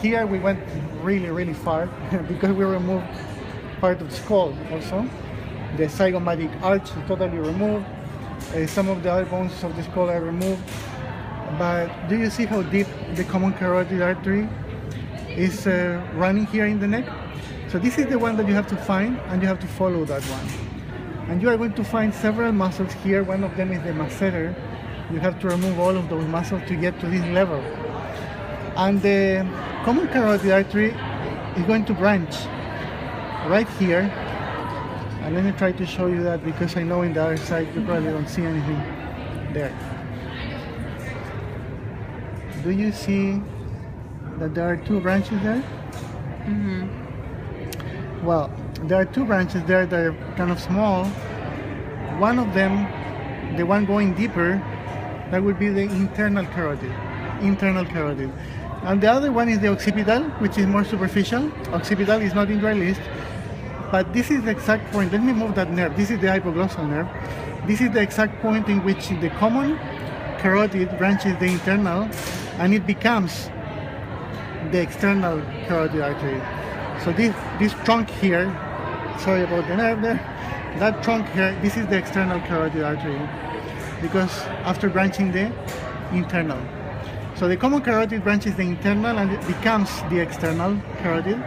here we went really far because we removed part of the skull also. The zygomatic arch is totally removed. Some of the other bones of the skull are removed. But do you see how deep the common carotid artery is running here in the neck? So this is the one that you have to find, and you have to follow that one. And you are going to find several muscles here. One of them is the masseter. You have to remove all of those muscles to get to this level. And the common carotid artery is going to branch right here. And let me try to show you that, because I know in the other side you probably don't see anything there. Do you see that there are two branches there? Mm-hmm. Well, there are two branches there that are kind of small. One of them, the one going deeper, that would be the internal carotid. And the other one is the occipital, which is more superficial. Occipital is not in your list, but this is the exact point. Let me move that nerve. This is the hypoglossal nerve. This is the exact point in which the common carotid branches the internal, and it becomes the external carotid artery. So this trunk here, sorry about the nerve there, that trunk here, this is the external carotid artery, because after branching the internal. So the common carotid branches the internal and it becomes the external carotid,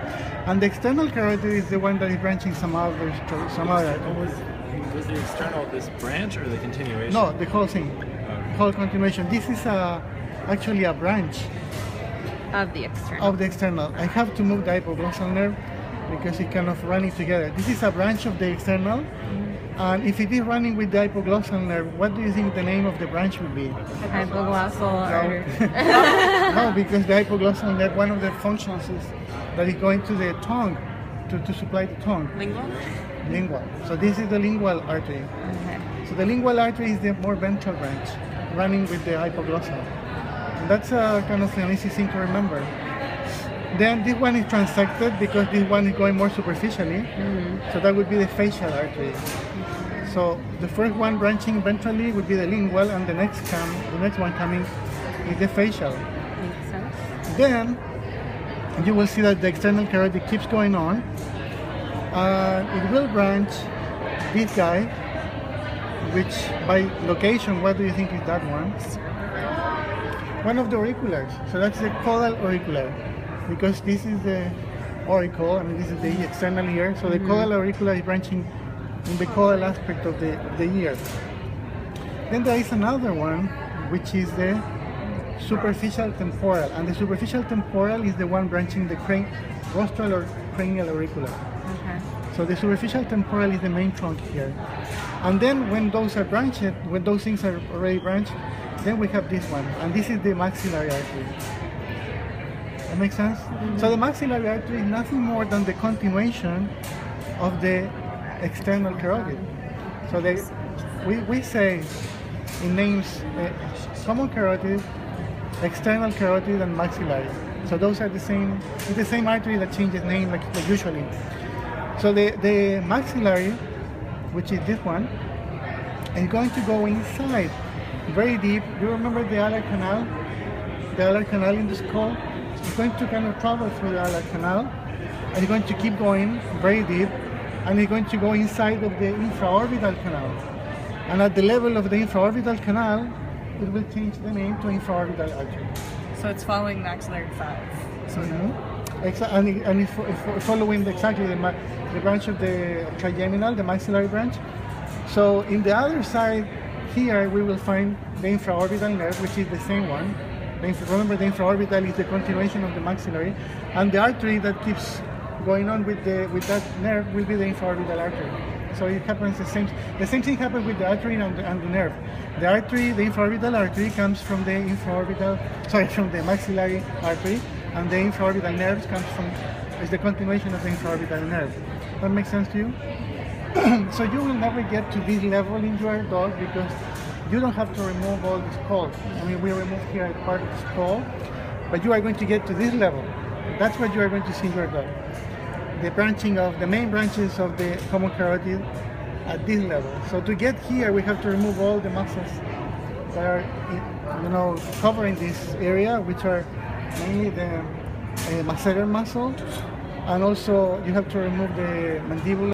and the external carotid is the one that is branching some other arteries. Was the external this branch or the continuation? No, the whole thing, whole continuation. This is actually a branch Of the external. I have to move the hypoglossal nerve because it's kind of running together. This is a branch of the external, and if it is running with the hypoglossal nerve, what do you think the name of the branch would be? Hypoglossal artery. No, because the hypoglossal nerve, one of the functions is that it's going to the tongue, to supply the tongue. Lingual. So this is the lingual artery. Okay. So the lingual artery is the more ventral branch, running with the hypoglossal. That's kind of an easy thing to remember. Then this one is transected because this one is going more superficially. So that would be the facial artery. So the first one branching ventrally would be the lingual, and the next one coming is the facial. Makes sense. Then you will see that the external carotid keeps going on. It will branch this guy, which by location, what do you think is that one? One of the auriculars. So that's the caudal auricular, because this is the auricle, and this is the external ear. So the caudal auricular is branching in the caudal aspect of the ear. Then there is another one, which is the superficial temporal, and the superficial temporal is the one branching the rostral or cranial auricular. Okay. So the superficial temporal is the main trunk here. And then when those are branched, when those things are already branched, then we have this one, and this is the maxillary artery. That makes sense? So the maxillary artery is nothing more than the continuation of the external carotid. So we say in names common carotid, external carotid, and maxillary. So those are it's the same artery that changes name like usually. So the maxillary, which is this one, is going to go inside very deep. You remember the alar canal? The alar canal in the skull? It's going to kind of travel through the alar canal, and it's going to keep going very deep, and it's going to go inside of the infraorbital canal. And at the level of the infraorbital canal, it will change the name to infraorbital artery. So it's following maxillary 5. So And it's following exactly the branch of the trigeminal, the maxillary branch. So in the other side, here we will find the infraorbital nerve, which is the same one. Remember, the infraorbital is the continuation of the maxillary, and the artery that keeps going on with that nerve will be the infraorbital artery. So it happens the same thing happens with the artery and the nerve. The artery, the infraorbital artery, comes from the from the maxillary artery, and the infraorbital nerves is the continuation of the infraorbital nerve. That makes sense to you? So you will never get to this level in your dog because you don't have to remove all the skull. I mean, we removed here part of the skull, but you are going to get to this level. That's what you are going to see in your dog. The branching of the main branches of the common carotid at this level. So to get here, we have to remove all the muscles that are, covering this area, which are mainly the masseter muscle, and also you have to remove the mandibular